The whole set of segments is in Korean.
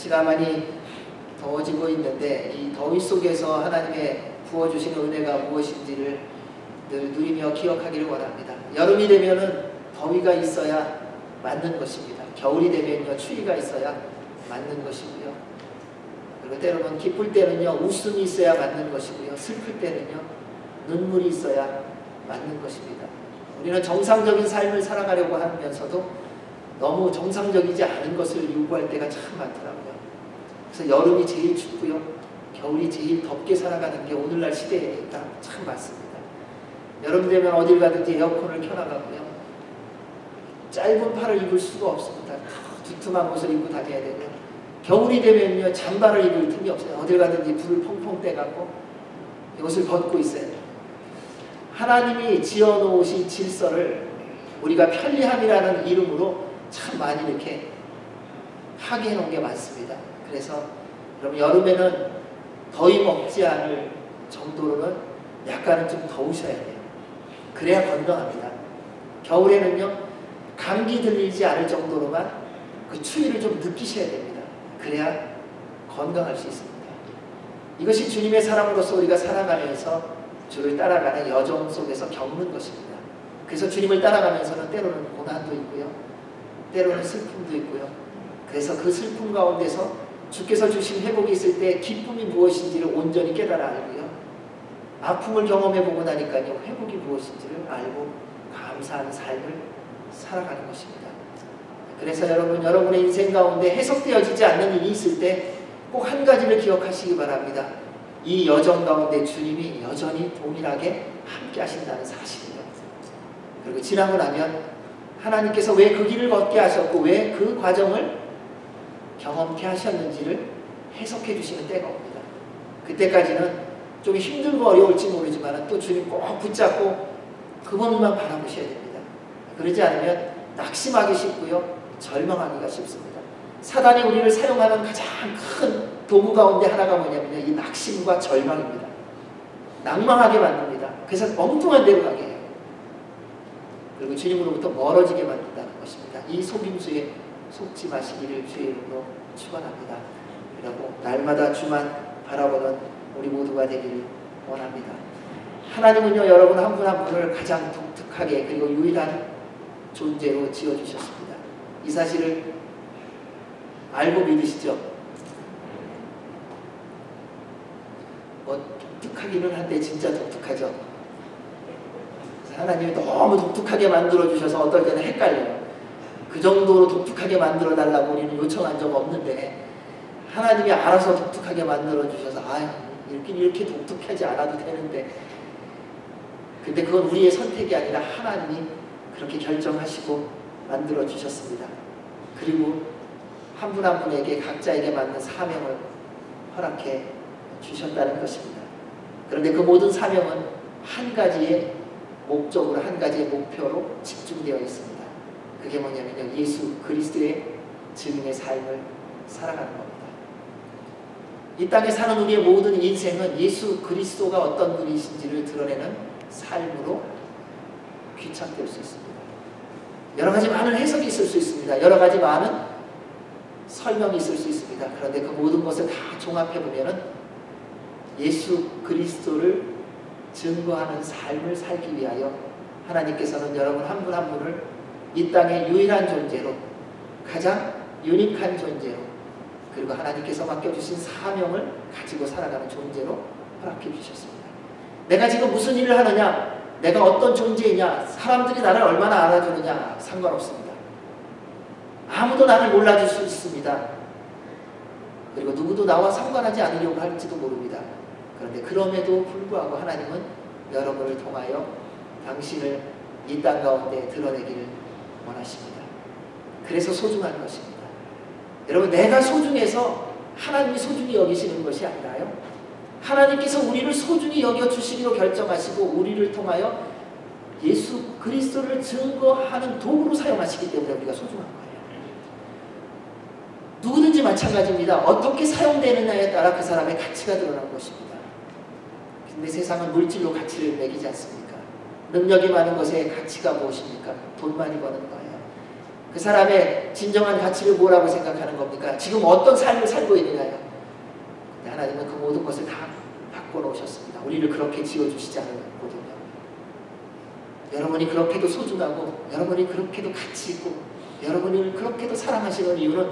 날씨가 많이 더워지고 있는데 이 더위 속에서 하나님의 부어주시는 은혜가 무엇인지를 늘 누리며 기억하기를 원합니다. 여름이 되면은 더위가 있어야 맞는 것입니다. 겨울이 되면요 추위가 있어야 맞는 것이고요. 그리고 때로는 기쁠 때는요 웃음이 있어야 맞는 것이고요. 슬플 때는요 눈물이 있어야 맞는 것입니다. 우리는 정상적인 삶을 살아가려고 하면서도 너무 정상적이지 않은 것을 요구할 때가 참 많더라고요. 그래서 여름이 제일 춥고요. 겨울이 제일 덥게 살아가는 게 오늘날 시대가 참 많습니다. 여름 되면 어딜 가든지 에어컨을 켜나가고요. 짧은 팔을 입을 수가 없습니다. 두툼한 옷을 입고 다녀야 되고요. 겨울이 되면요 잠바를 입을 틈이 없어요. 어딜 가든지 불을 펑펑 떼갖고 옷을 벗고 있어요. 하나님이 지어놓으신 질서를 우리가 편리함이라는 이름으로 참 많이 이렇게 하게 해놓은 게 많습니다. 그래서 여러분 여름에는 더위 먹지 않을 정도로는 약간은 좀 더우셔야 돼요. 그래야 건강합니다. 겨울에는요 감기 들리지 않을 정도로만 그 추위를 좀 느끼셔야 됩니다. 그래야 건강할 수 있습니다. 이것이 주님의 사랑으로서 우리가 살아가면서 주를 따라가는 여정 속에서 겪는 것입니다. 그래서 주님을 따라가면서는 때로는 고난도 있고요. 때로는 슬픔도 있고요. 그래서 그 슬픔 가운데서 주께서 주신 회복이 있을 때 기쁨이 무엇인지를 온전히 깨달아 알고요. 아픔을 경험해보고 나니까요. 회복이 무엇인지를 알고 감사하는 삶을 살아가는 것입니다. 그래서 여러분의 인생 가운데 해석되어지지 않는 일이 있을 때 꼭 한 가지를 기억하시기 바랍니다. 이 여정 가운데 주님이 여전히 동일하게 함께 하신다는 사실이에요. 그리고 지나고 나면 하나님께서 왜 그 길을 걷게 하셨고 왜 그 과정을 경험케 하셨는지를 해석해 주시는 때가 옵니다. 그때까지는 좀 힘들고 어려울지 모르지만 또 주님 꼭 붙잡고 그분만 바라보셔야 됩니다. 그러지 않으면 낙심하기 쉽고요. 절망하기가 쉽습니다. 사단이 우리를 사용하는 가장 큰 도구 가운데 하나가 뭐냐면요. 이 낙심과 절망입니다. 낭망하게 만듭니다. 그래서 엉뚱한 데로 가게 해요. 그리고 주님으로부터 멀어지게 만든다는 것입니다. 이 속임수에 속지 마시기를 주의 이름으로 축원합니다. 그리고 날마다 주만 바라보는 우리 모두가 되기를 원합니다. 하나님은요 여러분 한 분 한 분을 가장 독특하게 그리고 유일한 존재로 지어주셨습니다. 이 사실을 알고 믿으시죠? 독특하기는 한데 진짜 독특하죠. 하나님이 너무 독특하게 만들어주셔서 어떨 때는 헷갈려요. 그 정도로 독특하게 만들어달라고 우리는 요청한 적 없는데 하나님이 알아서 독특하게 만들어주셔서 이렇게 독특하지 않아도 되는데 근데 그건 우리의 선택이 아니라 하나님이 그렇게 결정하시고 만들어주셨습니다. 그리고 한 분 한 분에게 각자에게 맞는 사명을 허락해 주셨다는 것입니다. 그런데 그 모든 사명은 한 가지의 목적으로 한 가지의 목표로 집중되어 있습니다. 그게 뭐냐면요. 예수 그리스도의 증인의 삶을 살아가는 겁니다. 이 땅에 사는 우리의 모든 인생은 예수 그리스도가 어떤 분이신지를 드러내는 삶으로 귀착될 수 있습니다. 여러 가지 많은 해석이 있을 수 있습니다. 여러 가지 많은 설명이 있을 수 있습니다. 그런데 그 모든 것을 다 종합해보면 예수 그리스도를 증거하는 삶을 살기 위하여 하나님께서는 여러분 한 분 한 분을 이 땅의 유일한 존재로 가장 유니크한 존재로 그리고 하나님께서 맡겨주신 사명을 가지고 살아가는 존재로 허락해 주셨습니다. 내가 지금 무슨 일을 하느냐 내가 어떤 존재이냐 사람들이 나를 얼마나 알아주느냐 상관없습니다. 아무도 나를 몰라줄 수 있습니다. 그리고 누구도 나와 상관하지 않으려고 할지도 모릅니다. 그런데 그럼에도 불구하고 하나님은 여러분을 통하여 당신을 이 땅 가운데 드러내기를 원하십니다. 그래서 소중한 것입니다. 여러분 내가 소중해서 하나님이 소중히 여기시는 것이 아니라요. 하나님께서 우리를 소중히 여겨주시기로 결정하시고 우리를 통하여 예수 그리스도를 증거하는 도구로 사용하시기 때문에 우리가 소중한 거예요. 누구든지 마찬가지입니다. 어떻게 사용되느냐에 따라 그 사람의 가치가 드러나는 것입니다. 근데 세상은 물질로 가치를 매기지 않습니까? 능력이 많은 것의 가치가 무엇입니까? 돈 많이 버는 거예요. 그 사람의 진정한 가치를 뭐라고 생각하는 겁니까? 지금 어떤 삶을 살고 있느냐요. 근데 하나님은 그 모든 것을 다 바꿔놓으셨습니다. 우리를 그렇게 지어주시지 않았거든요. 여러분이 그렇게도 소중하고 여러분이 그렇게도 가치 있고 여러분을 그렇게도 사랑하시는 이유는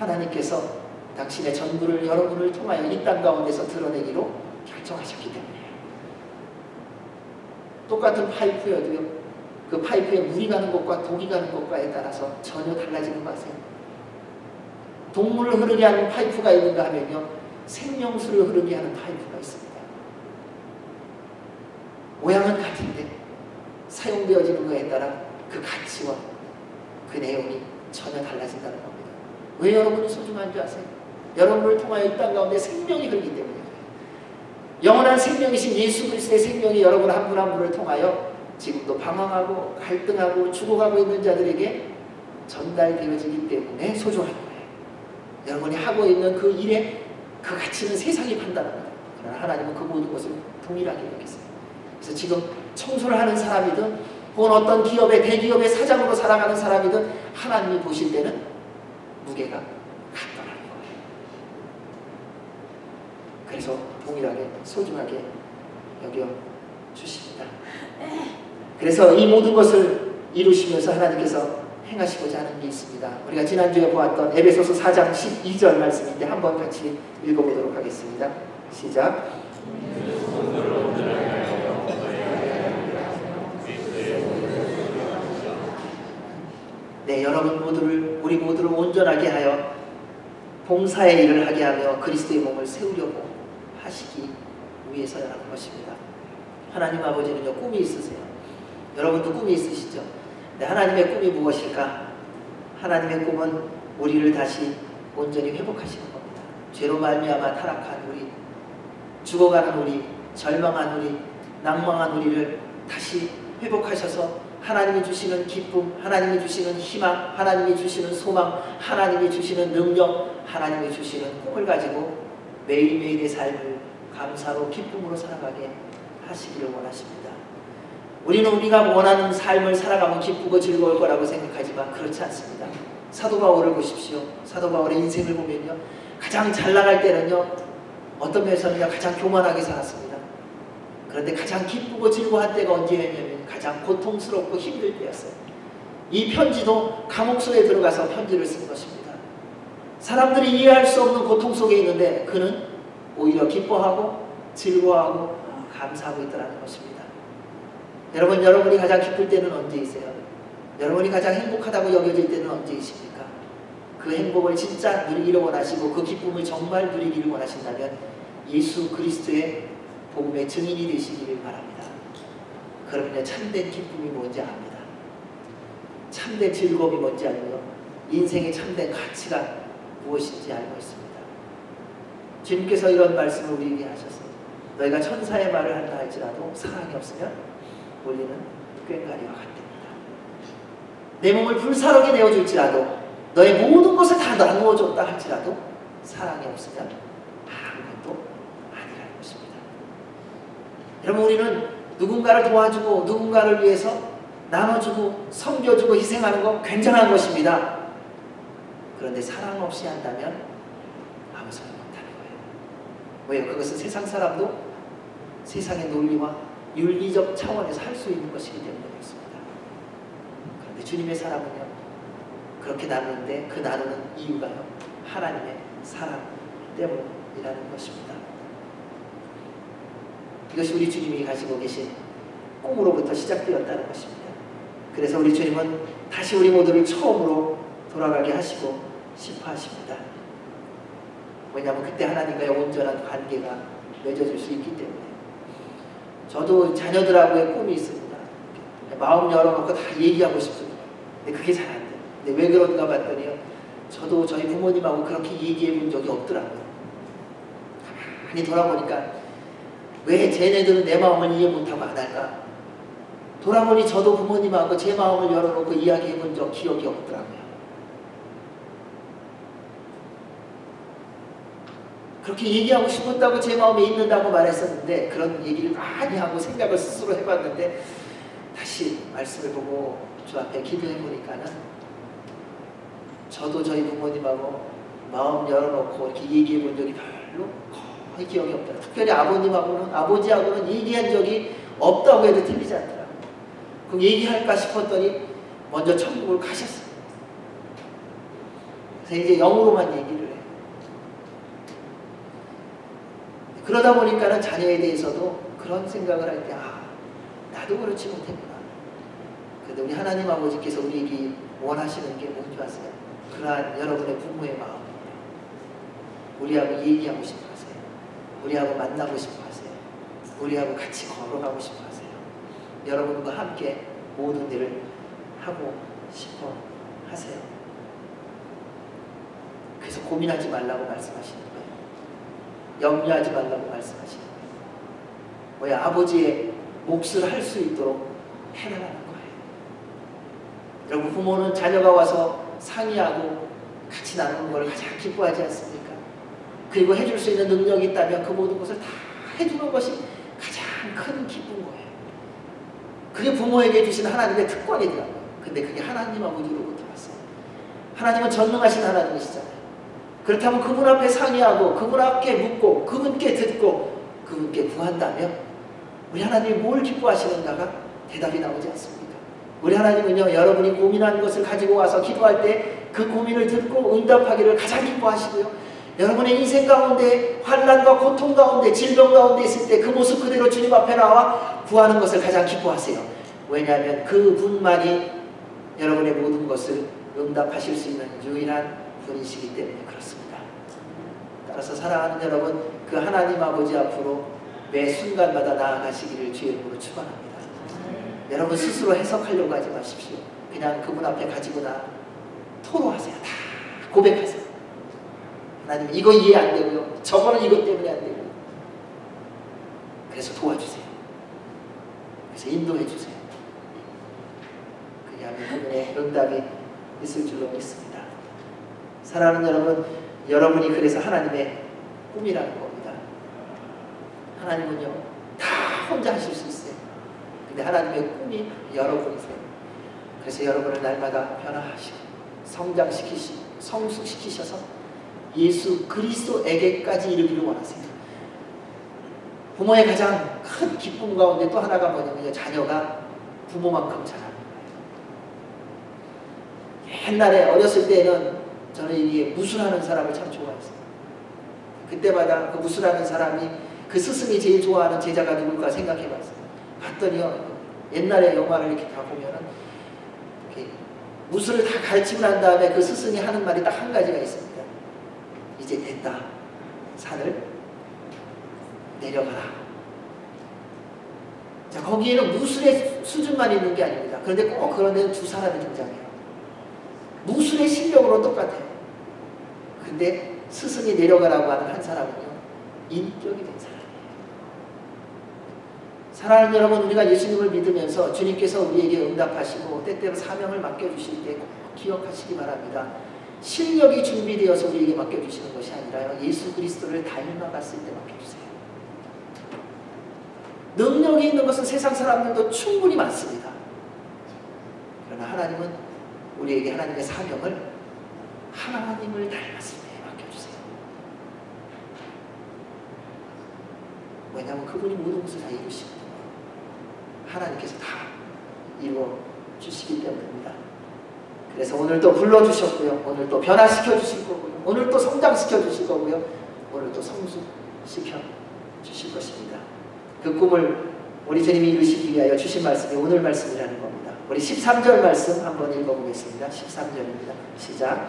하나님께서 당신의 전부를 여러분을 통하여 이 땅 가운데서 드러내기로 결정하셨기 때문이에요. 똑같은 파이프여도요, 그 파이프에 물이 가는 곳과 독이 가는 곳과에 따라서 전혀 달라지는 거 아세요? 동물을 흐르게 하는 파이프가 있는가 하면요, 생명수를 흐르게 하는 파이프가 있습니다. 모양은 같은데 사용되어지는 것에 따라 그 가치와 그 내용이 전혀 달라진다는 겁니다. 왜 여러분이 소중한 줄 아세요? 여러분을 통하여 이 땅 가운데 생명이 흐르기 때문이에요. 영원한 생명이신 예수 그리스도의 생명이 여러분 한 분 한 분을 통하여 지금도 방황하고 갈등하고 죽어가고 있는 자들에게 전달되어지기 때문에 소중한 거예요. 여러분이 하고 있는 그 일에 그 가치는 세상이 판단합니다. 그러나 하나님은 그 모든 것을 동일하게 여기세요. 그래서 지금 청소를 하는 사람이든 혹은 어떤 기업의 대기업의 사장으로 살아가는 사람이든 하나님이 보실 때는 무게가 같더라는 거예요. 그래서 동일하게 소중하게 여겨주십니다. 그래서 이 모든 것을 이루시면서 하나님께서 행하시고자 하는 게 있습니다. 우리가 지난주에 보았던 에베소서 4장 12절 말씀인데 한번 같이 읽어보도록 하겠습니다. 시작. 네, 여러분 모두를, 우리 모두를 온전하게 하여 봉사의 일을 하게 하며 그리스도의 몸을 세우려고 하시기 위해서라는 것입니다. 하나님 아버지는요, 꿈이 있으세요. 여러분도 꿈이 있으시죠? 네, 하나님의 꿈이 무엇일까? 하나님의 꿈은 우리를 다시 온전히 회복하시는 겁니다. 죄로 말미암아 타락한 우리, 죽어가는 우리, 절망한 우리, 낭망한 우리를 다시 회복하셔서 하나님이 주시는 기쁨, 하나님이 주시는 희망, 하나님이 주시는 소망, 하나님이 주시는 능력, 하나님이 주시는 꿈을 가지고 매일매일의 삶을 감사로 기쁨으로 살아가게 하시기를 원하십니다. 우리는 우리가 원하는 삶을 살아가면 기쁘고 즐거울 거라고 생각하지만 그렇지 않습니다. 사도 바울을 보십시오. 사도 바울의 인생을 보면요, 가장 잘 나갈 때는요, 어떤 면에서는요, 가장 교만하게 살았습니다. 그런데 가장 기쁘고 즐거운 때가 언제였냐면 가장 고통스럽고 힘들 때였어요. 이 편지도 감옥소에 들어가서 편지를 쓴 것입니다. 사람들이 이해할 수 없는 고통 속에 있는데 그는 오히려 기뻐하고 즐거워하고 감사하고 있더라는 것입니다. 여러분, 여러분이 가장 기쁠 때는 언제이세요? 여러분이 가장 행복하다고 여겨질 때는 언제이십니까? 그 행복을 진짜 누리기를 원하시고 그 기쁨을 정말 누리기를 원하신다면 예수 그리스도의 복음의 증인이 되시기를 바랍니다. 그러면 참된 기쁨이 뭔지 압니다. 참된 즐거움이 뭔지 알고요, 인생의 참된 가치가 무엇인지 알고 있습니다. 주님께서 이런 말씀을 우리에게 하셨어요. 너희가 천사의 말을 한다 할지라도 사랑이 없으면 우리는 꽹과리와 같답니다. 내 몸을 불사르게 내어줄지라도 너의 모든 것을 다 나누어줬다 할지라도 사랑이 없으면 아무것도 아니라는 것입니다. 여러분, 우리는 누군가를 도와주고 누군가를 위해서 나눠주고 섬겨주고 희생하는 거 굉장한 것입니다. 그런데 사랑 없이 한다면 아무 소용 없다는 거예요. 왜요? 그것은 세상 사람도 세상의 논리와 윤리적 차원에서 할 수 있는 것이기 때문에 그렇습니다. 그런데 주님의 사랑은요, 그렇게 나누는데 그 나누는 이유가요, 하나님의 사랑 때문이라는 것입니다. 이것이 우리 주님이 가지고 계신 꿈으로부터 시작되었다는 것입니다. 그래서 우리 주님은 다시 우리 모두를 처음으로 돌아가게 하시고 싶어 하십니다. 왜냐하면 그때 하나님과의 온전한 관계가 맺어질 수 있기 때문에. 저도 자녀들하고의 꿈이 있습니다. 마음 열어놓고 다 얘기하고 싶습니다. 근데 그게 잘 안 돼요. 근데 왜 그런가 봤더니요, 저도 저희 부모님하고 그렇게 얘기해 본 적이 없더라고요. 가만히 돌아보니까 왜 쟤네들은 내 마음을 이해 못하고 안 할까? 돌아보니 저도 부모님하고 제 마음을 열어놓고 이야기해 본 적 기억이 없더라고요. 그렇게 얘기하고 싶었다고 제 마음에 있는다고 말했었는데 그런 얘기를 많이 하고 생각을 스스로 해봤는데 다시 말씀을 보고 주 앞에 기도해 보니까는 저도 저희 부모님하고 마음 열어놓고 이렇게 얘기해 본 적이 별로 거의 기억이 없더라고요. 특별히 아버지하고는 얘기한 적이 없다고 해도 틀리지 않더라고요. 그럼 얘기할까 싶었더니 먼저 천국을 가셨어요. 그래서 이제 영으로만 얘기를 해요. 그러다 보니까는 자녀에 대해서도 그런 생각을 할 때, 나도 그렇지 못했구나. 그런데 우리 하나님 아버지께서 우리에게 원하시는 게 뭔지 아세요? 그러한 여러분의 부모의 마음이에요. 우리하고 얘기하고 싶어 하세요. 우리하고 만나고 싶어 하세요. 우리하고 같이 걸어가고 싶어 하세요. 여러분과 함께 모든 일을 하고 싶어 하세요. 그래서 고민하지 말라고 말씀하시는 거예요. 염려하지 말라고 말씀하시는 거예요. 뭐야, 아버지의 몫을 할 수 있도록 해달라는 거예요. 여러분, 부모는 자녀가 와서 상의하고 같이 나누는 걸 가장 기뻐하지 않습니까? 그리고 해줄 수 있는 능력이 있다면 그 모든 것을 다 해주는 것이 가장 큰 기쁜 거예요. 그게 부모에게 주신 하나님의 특권이더라고요. 근데 그게 하나님 아버지로부터 왔어요. 하나님은 전능하신 하나님이시잖아요. 그렇다면 그분 앞에 상의하고 그분 앞에 묻고 그분께 듣고 그분께 구한다면 우리 하나님이 뭘 기뻐하시는가가 대답이 나오지 않습니까? 우리 하나님은요, 여러분이 고민한 것을 가지고 와서 기도할 때 그 고민을 듣고 응답하기를 가장 기뻐하시고요, 여러분의 인생 가운데 환난과 고통 가운데 질병 가운데 있을 때 그 모습 그대로 주님 앞에 나와 구하는 것을 가장 기뻐하세요. 왜냐하면 그분만이 여러분의 모든 것을 응답하실 수 있는 유일한 분이시기 때문에 그렇습니다. 따라서 사랑하는 여러분, 그 하나님 아버지 앞으로 매 순간마다 나아가시기를 주의 이름으로 축원합니다. 여러분 스스로 해석하려고 하지 마십시오. 그냥 그분 앞에 가지고나 토로하세요. 다 고백하세요. 하나님, 이거 이해 안 되고요, 저거는 이것 때문에 안 되고요. 그래서 도와주세요. 그래서 인도해 주세요. 그리하면 그분의 응답이 있을 줄로 믿습니다. 사랑하는 여러분, 여러분이 그래서 하나님의 꿈이라는 겁니다. 하나님은요, 다 혼자 하실 수 있어요. 근데 하나님의 꿈이 여러분이세요. 그래서 여러분을 날마다 변화하시고 성장시키시고 성숙시키셔서 예수 그리스도에게까지 이르기를 원하세요. 부모의 가장 큰 기쁨 가운데 또 하나가 뭐냐면요, 자녀가 부모만큼 자라는 거예요. 옛날에 어렸을 때는 저는 이게 무술하는 사람을 참 좋아했어요. 그때마다 그 무술하는 사람이 그 스승이 제일 좋아하는 제자가 누굴까 생각해봤어요. 봤더니요, 옛날에 영화를 이렇게 다 보면은 이렇게 무술을 다 가르치고 난 다음에 그 스승이 하는 말이 딱 한 가지가 있습니다. 이제 됐다. 산을 내려가라. 자, 거기에는 무술의 수준만 있는 게 아닙니다. 그런데 꼭 그런 데는 두 사람이 등장해요. 무술의 실력으로 똑같아요. 근데 스승이 내려가라고 하는 한 사람은요, 인격이 된 사람이에요. 사랑하는 여러분, 우리가 예수님을 믿으면서 주님께서 우리에게 응답하시고 때때로 사명을 맡겨주실 때 꼭 기억하시기 바랍니다. 실력이 준비되어서 우리에게 맡겨주시는 것이 아니라요, 예수 그리스도를 닮아갔을 때 맡겨주세요. 능력이 있는 것은 세상 사람들도 충분히 많습니다. 그러나 하나님은 우리에게 하나님의 사명을 하나님을 닮았을 때 맡겨주세요. 왜냐하면 그분이 모든 것을 다 이루시거든요. 하나님께서 다 이루어 주시기 때문입니다. 그래서 오늘 또 불러주셨고요, 오늘 또 변화시켜 주실 거고요, 오늘 또 성장시켜 주실 거고요, 오늘 또 성숙시켜 주실 것입니다. 그 꿈을 우리 주님이 이루시기 위하여 주신 말씀이 오늘 말씀이라는 겁니다. 우리 13절 말씀 한번 읽어보겠습니다. 13절입니다. 시작.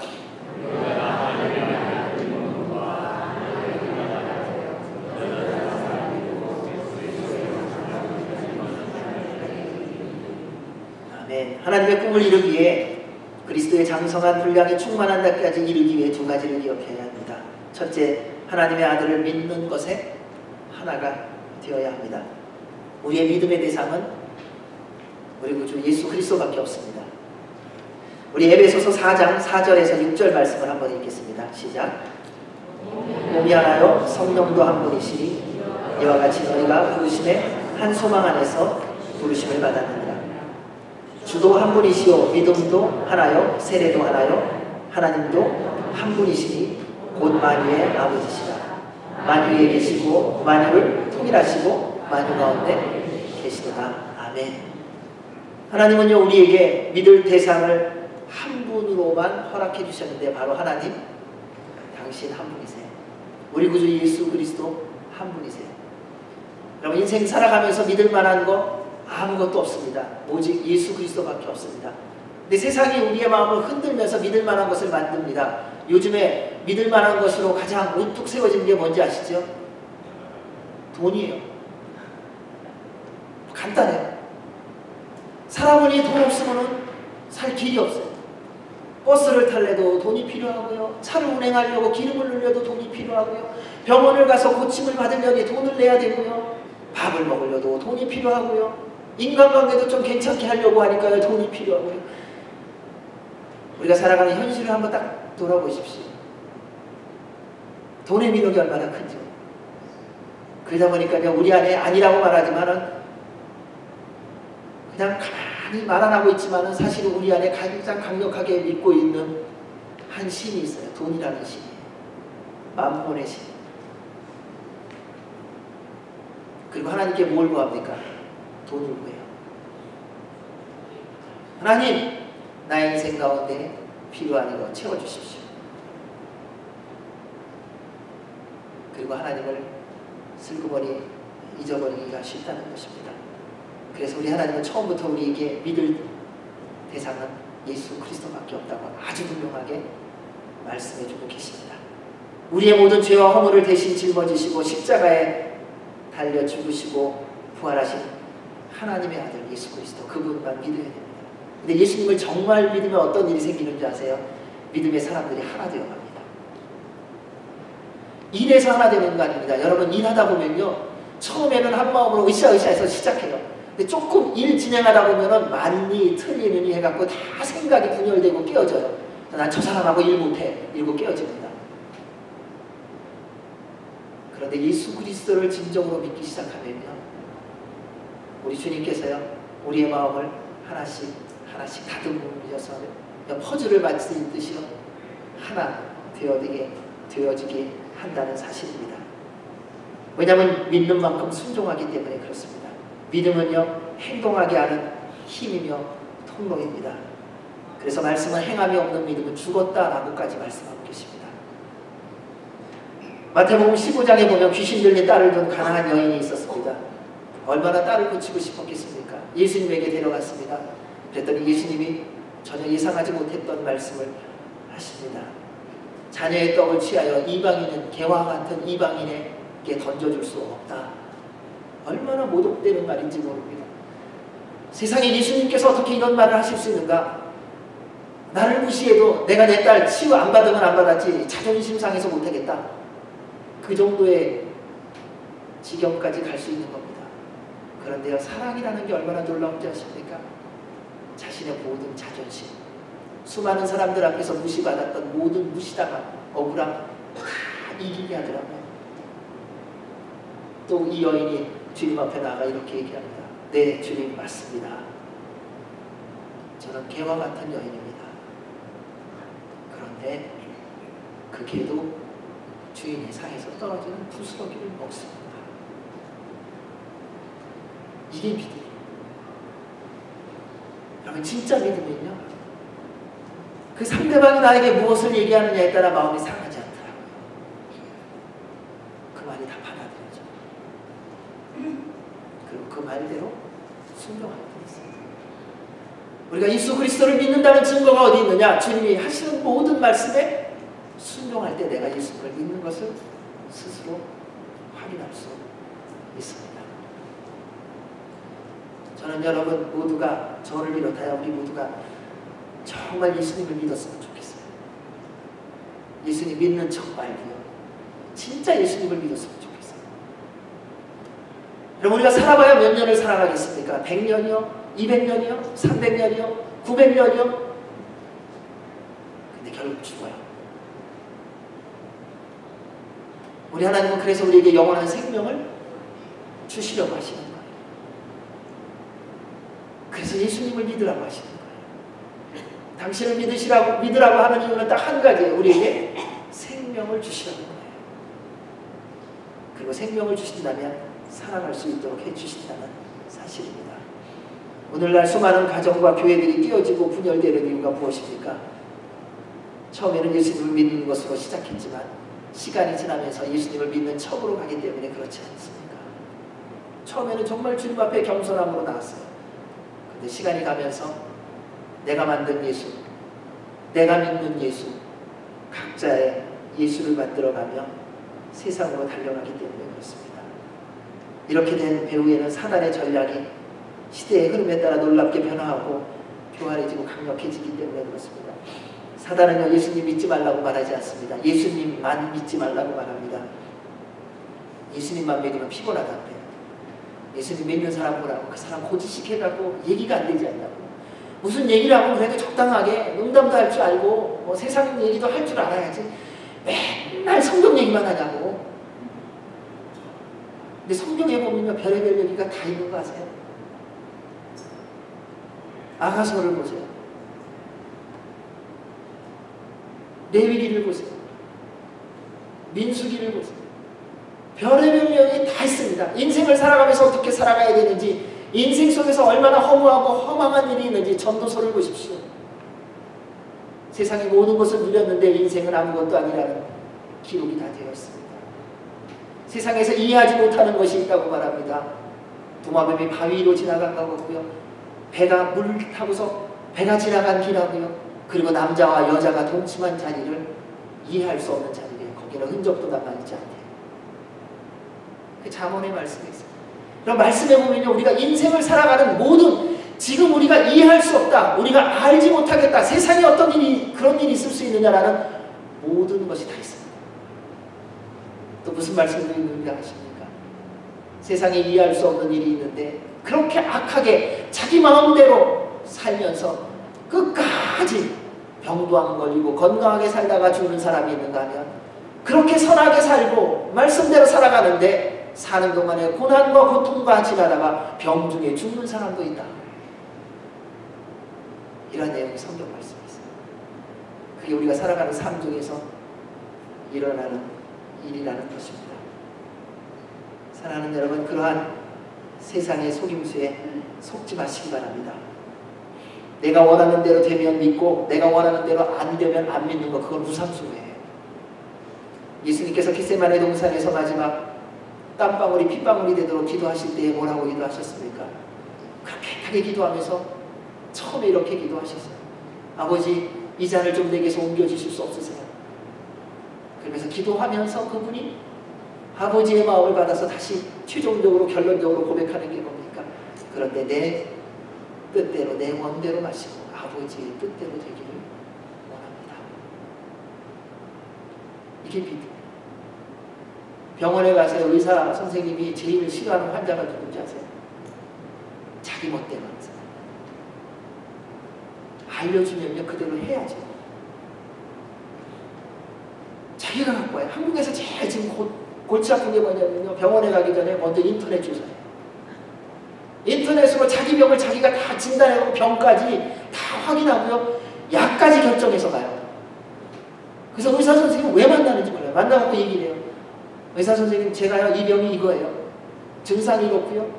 아멘. 하나님의 꿈을 이루기에 그리스도의 장성한 분량이 충만한 날까지 이루기 위해 두 가지를 기억해야 합니다. 첫째, 하나님의 아들을 믿는 것에 하나가 되어야 합니다. 우리의 믿음의 대상은 우리 구주 예수 그리스도밖에 없습니다. 우리 에베소서 4장 4절에서 6절 말씀을 한번 읽겠습니다. 시작. 몸이 하나요 성령도 한 분이시니 이와 같이 너희가 부르심의 한 소망 안에서 부르심을 받았느니라. 주도 한 분이시요 믿음도 하나요 세례도 하나요 하나님도 한 분이시니 곧 만유의 아버지시라. 만유에 계시고 만유를 통일하시고 만유 가운데 계시도다. 아멘. 하나님은요 우리에게 믿을 대상을 한 분으로만 허락해 주셨는데 바로 하나님 당신 한 분이세요. 우리 구주 예수 그리스도 한 분이세요. 여러분 인생 살아가면서 믿을 만한 거 아무것도 없습니다. 오직 예수 그리스도밖에 없습니다. 근데 세상이 우리의 마음을 흔들면서 믿을 만한 것을 만듭니다. 요즘에 믿을 만한 것으로 가장 우뚝 세워진 게 뭔지 아시죠? 돈이에요. 간단해요. 사람이 돈 없으면 살 길이 없어요. 버스를 탈래도 돈이 필요하고요. 차를 운행하려고 기름을 넣으려도 돈이 필요하고요. 병원을 가서 고침을 받으려니 돈을 내야 되고요. 밥을 먹으려도 돈이 필요하고요. 인간관계도 좀 괜찮게 하려고 하니까요. 돈이 필요하고요. 우리가 살아가는 현실을 한번 딱 돌아보십시오. 돈의 미력이 얼마나 큰지. 그러다 보니까요. 우리 안에 아니라고 말하지만은 그냥 가만히 말 안 하고 있지만은 사실 우리 안에 가장 강력하게 믿고 있는 한 신이 있어요. 돈이라는 신이. 만몬의 신. 그리고 하나님께 뭘 구합니까? 돈을 구해요. 하나님, 나의 인생 가운데 필요한 이거 채워주십시오. 그리고 하나님을 슬그머니 잊어버리기가 쉽다는 것입니다. 그래서 우리 하나님은 처음부터 우리에게 믿을 대상은 예수 그리스도밖에 없다고 아주 분명하게 말씀해주고 계십니다. 우리의 모든 죄와 허물을 대신 짊어지시고 십자가에 달려 죽으시고 부활하신 하나님의 아들 예수 그리스도, 그분만 믿어야 됩니다. 근데 예수님을 정말 믿으면 어떤 일이 생기는 줄 아세요? 믿음의 사람들이 하나 되어갑니다. 일에서 하나 되는 거 아닙니다. 여러분 일하다 보면요 처음에는 한 마음으로 으쌰으쌰해서 시작해요. 근데 조금 일 진행하다 보면은 맞니 틀리느니 해갖고 다 생각이 분열되고 깨어져요. 난 저 사람하고 일 못해 이러고 깨어집니다. 그런데 예수 그리스도를 진정으로 믿기 시작하면요 우리 주님께서요 우리의 마음을 하나씩 하나씩 다듬으셔서 퍼즐을 맞추듯이요 하나 되어지게 한다는 사실입니다. 왜냐하면 믿는 만큼 순종하기 때문에 그렇습니다. 믿음은요 행동하게 하는 힘이며 통로입니다. 그래서 말씀은 행함이 없는 믿음은 죽었다라고까지 말씀하고 계십니다. 마태복음 15장에 보면 귀신 들린 딸을 둔 가난한 여인이 있었습니다. 얼마나 딸을 고치고 싶었겠습니까? 예수님에게 데려갔습니다. 그랬더니 예수님이 전혀 예상하지 못했던 말씀을 하십니다. 자녀의 떡을 취하여 이방인은 개와 같은 이방인에게 던져줄 수 없다. 얼마나 모독되는 말인지 모릅니다. 세상에 예수님께서 어떻게 이런 말을 하실 수 있는가? 나를 무시해도 내가 내 딸 치유 안 받으면 안 받았지 자존심 상해서 못하겠다. 그 정도의 지경까지 갈 수 있는 겁니다. 그런데요 사랑이라는 게 얼마나 놀라운지 아십니까? 자신의 모든 자존심, 수많은 사람들 앞에서 무시받았던 모든 무시당한 억울함 다 이기게 하더라고요. 또 이 여인이 주님 앞에 나가 이렇게 얘기합니다. 네 주님 맞습니다. 저는 개와 같은 여인입니다. 그런데 그 개도 주인의 상에서 떨어지는 부스러기를 먹습니다. 이게 믿음이에요. 여러분 진짜 믿음은요 그 상대방이 나에게 무엇을 얘기하느냐에 따라 마음이 상하지 않더라고요. 그 말이 다 받아들여져. 그리고 그 말대로 순종하게 되었습니다. 우리가 예수 그리스도를 믿는다는 증거가 어디 있느냐? 주님이 하시는 모든 말씀에 순종할 때 내가 예수를 믿는 것을 스스로 확인할 수 있습니다. 저는 여러분 모두가 저를 비롯하여 우리 모두가 정말 예수님을 믿었으면 좋겠어요. 예수님 믿는 척 말고요. 진짜 예수님을 믿었으면 좋겠어요. 그럼 우리가 살아봐야 몇 년을 살아가겠습니까? 100년이요? 200년이요? 300년이요? 900년이요? 근데 결국 죽어요. 우리 하나님은 그래서 우리에게 영원한 생명을 주시려고 하시는 거예요. 그래서 예수님을 믿으라고 하시는 거예요. 당신을 믿으라고 하는 이유는 딱 한 가지예요. 우리에게 생명을 주시라는 거예요. 그리고 생명을 주신다면 살아갈 수 있도록 해주신다는 사실입니다. 오늘날 수많은 가정과 교회들이 깨어지고 분열되는 이유가 무엇입니까? 처음에는 예수님을 믿는 것으로 시작했지만 시간이 지나면서 예수님을 믿는 척으로 가기 때문에 그렇지 않습니까? 처음에는 정말 주님 앞에 겸손함으로 나왔어요. 근데 시간이 가면서 내가 만든 예수, 내가 믿는 예수, 각자의 예수를 만들어가며 세상으로 달려가기 때문에 그렇습니다. 이렇게 된 배후에는 사단의 전략이 시대의 흐름에 따라 놀랍게 변화하고 교활해지고 강력해지기 때문에 그렇습니다. 사단은요, 예수님 믿지 말라고 말하지 않습니다. 예수님만 믿지 말라고 말합니다. 예수님만 믿으면 피곤하다 그래요. 예수님 믿는 사람 보라고. 그 사람 고지식 해갖고 얘기가 안 되지 않냐고. 무슨 얘기를 하면 그래도 적당하게 농담도 할 줄 알고 뭐 세상 얘기도 할 줄 알아야지 맨날 성경 얘기만 하냐고. 근데 성경에 보면 별의별 얘기가 다 있는 거 아세요? 아가서를 보세요. 레위기를 보세요. 민수기를 보세요. 별의별 내용이 다 있습니다. 인생을 살아가면서 어떻게 살아가야 되는지, 인생 속에서 얼마나 허무하고 허망한 일이 있는지 전도서를 보십시오. 세상의 모든 것을 누렸는데 인생은 아무것도 아니라는 기록이 다 되어 있습니다. 세상에서 이해하지 못하는 것이 있다고 말합니다. 도마뱀이 바위 위로 지나간 거고요. 배가 물 타고서 배가 지나간 길하고요. 그리고 남자와 여자가 동침한 자리를 이해할 수 없는 자리예요. 거기는 흔적도 남아있지 않대요. 그 잠언의 말씀에 있습니다. 그럼 말씀해 보면요, 우리가 인생을 살아가는 모든, 지금 우리가 이해할 수 없다, 우리가 알지 못하겠다, 세상에 어떤 일이, 그런 일이 있을 수 있느냐라는 모든 것이 다 있습니다. 또 무슨 말씀을 드리는지 아십니까? 세상에 이해할 수 없는 일이 있는데 그렇게 악하게 자기 마음대로 살면서 끝까지 병도 안 걸리고 건강하게 살다가 죽는 사람이 있는가 하면, 그렇게 선하게 살고 말씀대로 살아가는데 사는 동안에 고난과 고통과 지나다가 병 중에 죽는 사람도 있다. 이런 내용이 성경 말씀이 있어요. 그게 우리가 살아가는 삶 중에서 일어나는 일이라는 것입니다. 사랑하는 여러분, 그러한 세상의 속임수에 속지 마시기 바랍니다. 내가 원하는 대로 되면 믿고 내가 원하는 대로 안 되면 안 믿는 거, 그건 우상숭배예요. 예수님께서 겟세마네 동산에서 마지막 땀방울이 핏방울이 되도록 기도하실 때에 뭐라고 기도하셨습니까? 그렇게 기도하면서 처음에 이렇게 기도하셨어요. 아버지, 이 잔을 좀 내게서 옮겨주실 수 없으세요? 그러면서 기도하면서 그분이 아버지의 마음을 받아서 다시 최종적으로 결론적으로 고백하는 게 뭡니까? 그런데 내 뜻대로, 내 원대로 마시고 아버지의 뜻대로 되기를 원합니다. 이게 믿음. 병원에 가서 의사 선생님이 제일 싫어하는 환자가 누군지 아세요? 자기 멋대로 하는 사람. 알려주면요, 그대로 해야죠. 자기가 갖고 와요. 한국에서 제일 지금 골치 아픈 게 뭐냐면요, 병원에 가기 전에 먼저 인터넷 조사해요. 인터넷으로 자기 병을 자기가 다 진단해보고 병까지 다 확인하고요, 약까지 결정해서 가요. 그래서 의사 선생님 왜 만나는지 몰라요. 만나갖고 얘기를 해요. 의사 선생님, 제가요, 이 병이 이거예요. 증상이 이렇고요,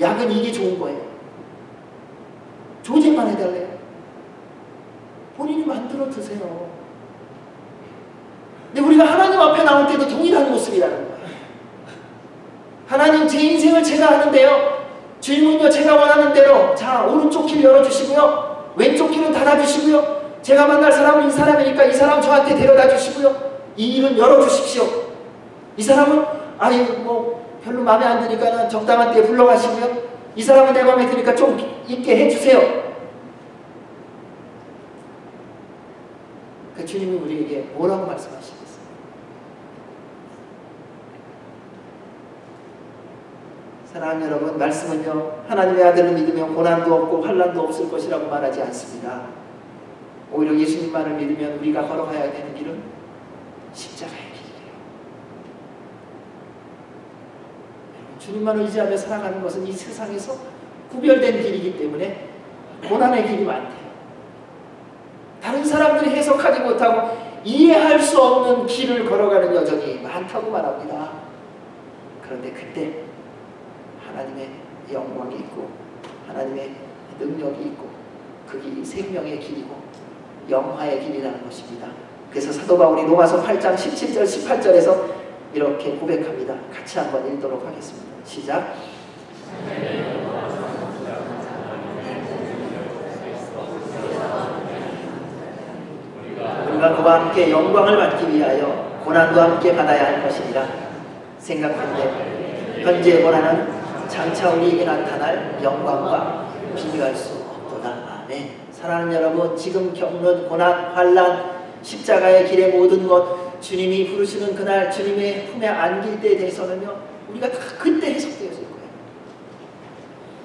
약은 이게 좋은 거예요. 조제만 해달래요. 본인이 만들어 드세요. 근데 우리가 하나님 앞에 나올 때도 동일한 모습이라는 거예요. 하나님, 제 인생을 제가 하는데요, 주님은요, 제가 원하는 대로, 자, 오른쪽 길 열어주시고요, 왼쪽 길은 닫아주시고요, 제가 만날 사람은 이 사람이니까 이 사람 저한테 데려다 주시고요, 이 일은 열어주십시오. 이 사람은 아니 뭐 별로 마음에 안 드니까 적당한 때에 불러가시고요, 이 사람은 내 마음에 드니까 좀 있게 해주세요. 그 주님이 우리에게 뭐라고 말씀하시겠어요? 사랑하는 여러분, 말씀은요, 하나님의 아들을 믿으면 고난도 없고 환난도 없을 것이라고 말하지 않습니다. 오히려 예수님만을 믿으면 우리가 걸어가야 되는 길은 십자가의 길이에요. 주님만을 의지하며 살아가는 것은 이 세상에서 구별된 길이기 때문에 고난의 길이 많대요. 사람들이 해석하지 못하고 이해할 수 없는 길을 걸어가는 여정이 많다고 말합니다. 그런데 그때 하나님의 영광이 있고 하나님의 능력이 있고 그 길이 생명의 길이고 영화의 길이라는 것입니다. 그래서 사도 바울이 로마서 8장 17절 18절에서 이렇게 고백합니다. 같이 한번 읽도록 하겠습니다. 시작. 우리가 그와 함께 영광을 받기 위하여 고난도 함께 받아야 할 것이니라 생각한데 현재의 고난은 장차 우리에게 나타날 영광과 비교할 수 없도다. 아멘. 사랑하는 여러분, 지금 겪는 고난, 환난, 십자가의 길의 모든 것, 주님이 부르시는 그날 주님의 품에 안길 때에 대해서는요, 우리가 다 그때 해석되어질 거예요.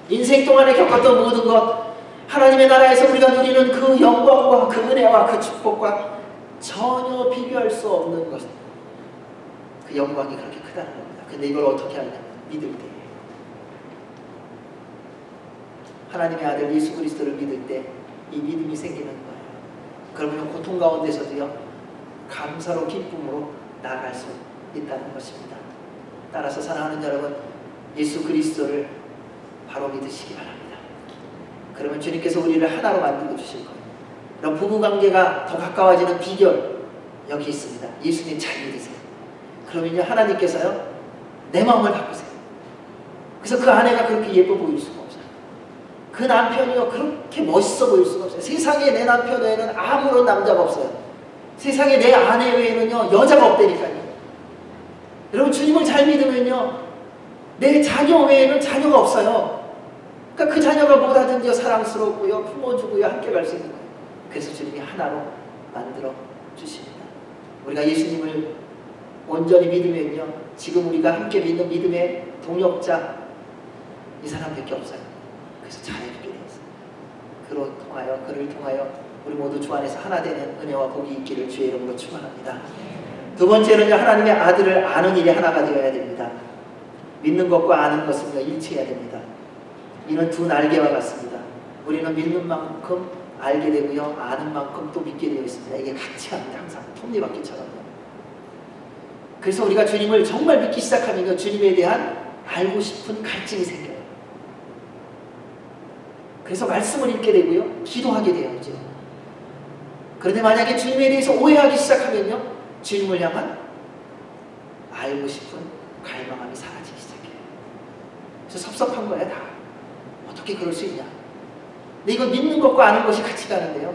인생 동안에 겪었던 모든 것, 하나님의 나라에서 우리가 누리는 그 영광과 그 은혜와 그 축복과 전혀 비교할 수 없는 것, 그 영광이 그렇게 크다는 겁니다. 근데 이걸 어떻게 하느냐? 믿을 때. 하나님의 아들 예수 그리스도를 믿을 때 이 믿음이 생기는 거예요. 그러면 고통 가운데서도요, 감사로 기쁨으로 나아갈 수 있다는 것입니다. 따라서 사랑하는 여러분, 예수 그리스도를 바로 믿으시기 바랍니다. 그러면 주님께서 우리를 하나로 만들어 주실 거예요. 그럼 부부관계가 더 가까워지는 비결 여기 있습니다. 예수님 잘 믿으세요. 그러면요, 하나님께서요, 내 마음을 바꾸세요. 그래서 그 아내가 그렇게 예뻐 보일 수가 없어요. 그 남편이요, 그렇게 멋있어 보일 수가 없어요. 세상에 내 남편 외에는 아무런 남자가 없어요. 세상에 내 아내 외에는요, 여자가 없다니까요. 여러분, 주님을 잘 믿으면요, 내 자녀 외에는 자녀가 없어요. 그러니까 그 자녀가 뭐라든지 사랑스럽고요, 품어주고요, 함께 갈 수 있는 거예요. 그래서 주님이 하나로 만들어 주십니다. 우리가 예수님을 온전히 믿으면요, 지금 우리가 함께 믿는 믿음의 동역자, 이 사람밖에 없어요. 그래서 잘해주게 되어 있어요. 그를 통하여 우리 모두 주 안에서 하나 되는 은혜와 복이 있기를 주의 이름으로 축원합니다. 두 번째는요, 하나님의 아들을 아는 일이 하나가 되어야 됩니다. 믿는 것과 아는 것은요, 일치해야 됩니다. 이는 두 날개와 같습니다. 우리는 믿는 만큼 알게 되고요, 아는 만큼 또 믿게 되어 있습니다. 이게 같이 합니다. 항상 톱니바퀴처럼요. 그래서 우리가 주님을 정말 믿기 시작하면요, 주님에 대한 알고 싶은 갈증이 생겨요. 그래서 말씀을 읽게 되고요, 기도하게 되어야죠. 그런데 만약에 주님에 대해서 오해하기 시작하면요, 주님을 향한 알고 싶은 갈망함이 사라지기 시작해요. 그래서 섭섭한 거야, 다. 어떻게 그럴 수 있냐. 근데 이건 믿는 것과 아는 것이 같이 가는데요,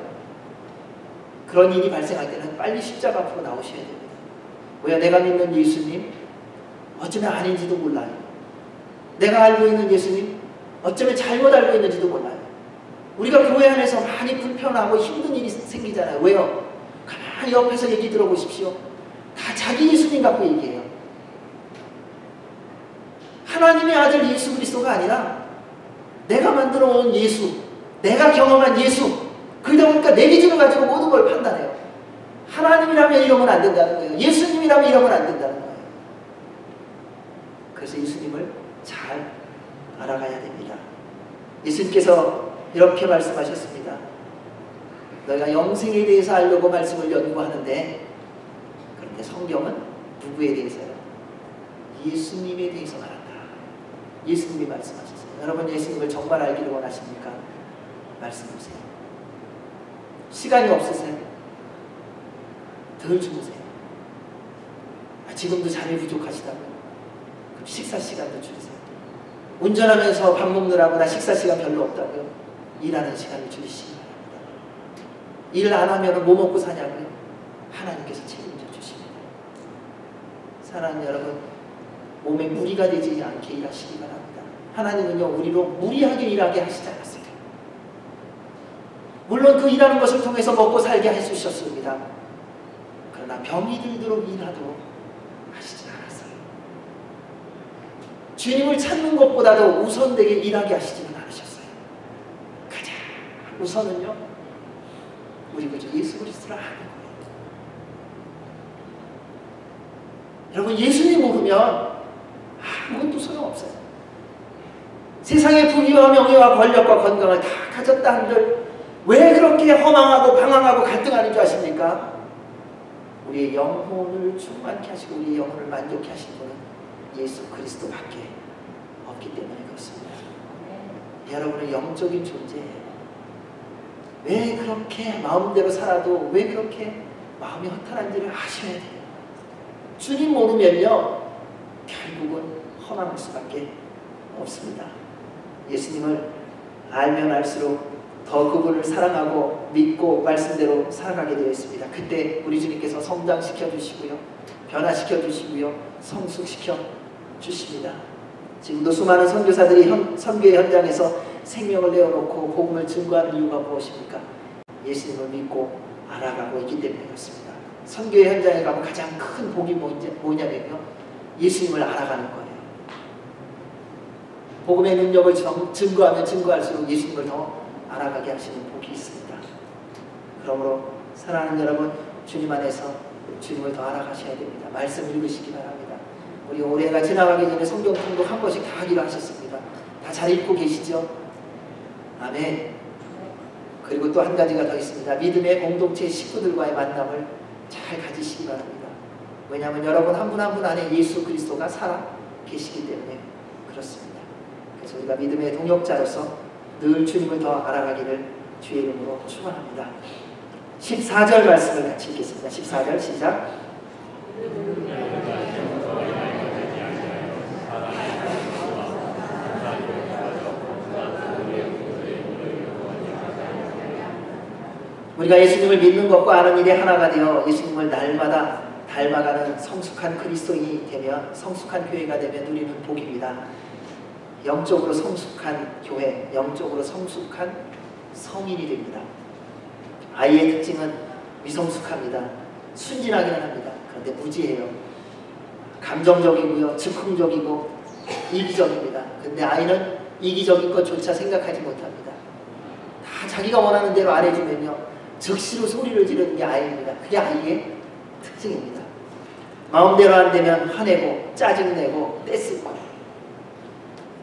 그런 일이 발생할 때는 빨리 십자가 앞으로 나오셔야 됩니다. 왜? 내가 믿는 예수님 어쩌면 아닌지도 몰라요. 내가 알고 있는 예수님 어쩌면 잘못 알고 있는지도 몰라요. 우리가 교회 안에서 많이 불편하고 힘든 일이 생기잖아요. 왜요? 가만히 옆에서 얘기 들어보십시오. 다 자기 예수님 갖고 얘기해요. 하나님의 아들 예수 그리스도가 아니라 내가 만들어 온 예수, 내가 경험한 예수, 그러다 보니까 내 기준을 가지고 모든 걸 판단해요. 하나님이라면 이러면 안 된다는 거예요. 예수님이라면 이러면 안 된다는 거예요. 그래서 예수님을 잘 알아가야 됩니다. 예수님께서 이렇게 말씀하셨습니다. 너희가 영생에 대해서 알려고 말씀을 연구하는데, 그런데 성경은 누구에 대해서요? 예수님에 대해서 말한다. 예수님이 말씀하셨어요. 여러분, 예수님을 정말 알기를 원하십니까? 말씀 보세요. 시간이 없으세요? 덜 주무세요. 지금도 잠이 부족하시다고요? 그럼 식사 시간도 줄이세요. 운전하면서 밥 먹느라고 나 식사 시간 별로 없다고요? 일하는 시간을 줄이시기 바랍니다. 일 안 하면 뭐 먹고 사냐고요? 하나님께서 책임져 주십니다. 사랑하는 여러분, 몸에 무리가 되지 않게 일하시기 바랍니다. 하나님은요, 우리로 무리하게 일하게 하시지 않았습니다. 물론 그 일하는 것을 통해서 먹고 살게 해주셨습니다. 그러나 병이 들도록 일하도록 하시지 않았어요. 주님을 찾는 것보다도 우선되게 일하게 하시지는 않으셨어요. 가장 우선은요, 우리 그저 예수 그리스도를 아는 거예요. 여러분, 예수님 모르면 아무것도 소용없어요. 세상의 부귀와 명예와 권력과 건강을 다 가졌다 한들 왜 그렇게 허망하고 방황하고 갈등하는 줄 아십니까? 우리의 영혼을 충만케 하시고 우리의 영혼을 만족케 하신 분은 예수 그리스도밖에 없기 때문에 그렇습니다. 여러분은 영적인 존재예요. 왜 그렇게 마음대로 살아도 왜 그렇게 마음이 허탈한지를 아셔야 돼요. 주님 모르면요 결국은 허망할 수밖에 없습니다. 예수님을 알면 알수록 더 그분을 사랑하고 믿고 말씀대로 살아가게 되어 있습니다. 그때 우리 주님께서 성장시켜 주시고요, 변화시켜 주시고요, 성숙시켜 주십니다. 지금도 수많은 선교사들이 선교의 현장에서 생명을 내어놓고 복음을 증거하는 이유가 무엇입니까? 예수님을 믿고 알아가고 있기 때문에 그렇습니다. 선교의 현장에 가면 가장 큰 복이 뭐냐면요, 예수님을 알아가는 거예요. 복음의 능력을 증거하면 증거할수록 예수님을 더 알아가게 하시는 복이 있습니다. 그러므로 사랑하는 여러분, 주님 안에서 주님을 더 알아가셔야 됩니다. 말씀 읽으시기 바랍니다. 우리 올해가 지나가기 전에 성경 통독 한 번씩 다 하기로 하셨습니다. 다 잘 읽고 계시죠? 아멘. 그리고 또 한 가지가 더 있습니다. 믿음의 공동체 식구들과의 만남을 잘 가지시기 바랍니다. 왜냐하면 여러분 한 분 한 분 안에 예수 그리스도가 살아 계시기 때문에 그렇습니다. 그래서 우리가 믿음의 동역자로서 늘 주님을 더 알아가기를 주의 이름으로 축원합니다. 14절 말씀을 같이 읽겠습니다. 14절 시작. 우리가 예수님을 믿는 것과 아는 일이 하나가 되어 예수님을 날마다 닮아가는 성숙한 그리스도인이 되면, 성숙한 교회가 되면 누리는 복입니다. 영적으로 성숙한 교회, 영적으로 성숙한 성인이 됩니다. 아이의 특징은 미성숙합니다. 순진하기는 합니다. 그런데 무지해요. 감정적이고요, 즉흥적이고 이기적입니다. 근데 아이는 이기적인 것조차 생각하지 못합니다. 다 자기가 원하는 대로 안 해주면요 즉시로 소리를 지르는 게 아이입니다. 그게 아이의 특징입니다. 마음대로 안 되면 화내고 짜증내고 떼쓰고.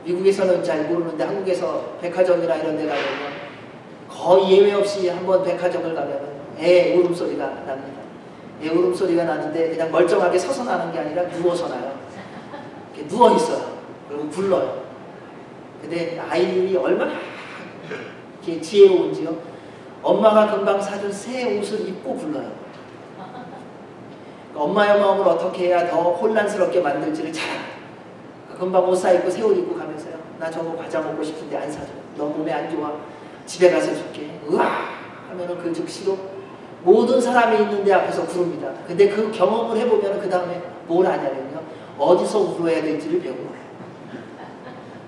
미국에서는 잘 모르는데 한국에서 백화점이나 이런 데 가면 거의 예외 없이 한번 백화점을 가면 애 울음소리가 납니다. 애 울음소리가 나는데 그냥 멀쩡하게 서서 나는 게 아니라 누워서 나요. 이렇게 누워있어요. 그리고 불러요. 근데 아이들이 얼마나 이렇게 지혜로운지요. 엄마가 금방 사준 새 옷을 입고 불러요. 엄마의 마음을 어떻게 해야 더 혼란스럽게 만들지를 잘 알아요. 금방 옷 사입고 새 옷 입고 가면서요. 나 저거 과자 먹고 싶은데 안 사줘. 너 몸에 안 좋아. 집에 가서 줄게. 으아! 하면은 그 즉시로 모든 사람이 있는데 앞에서 부릅니다. 근데 그 경험을 해보면 그 다음에 뭘 하냐면요. 어디서 울어야 될지를 배워요.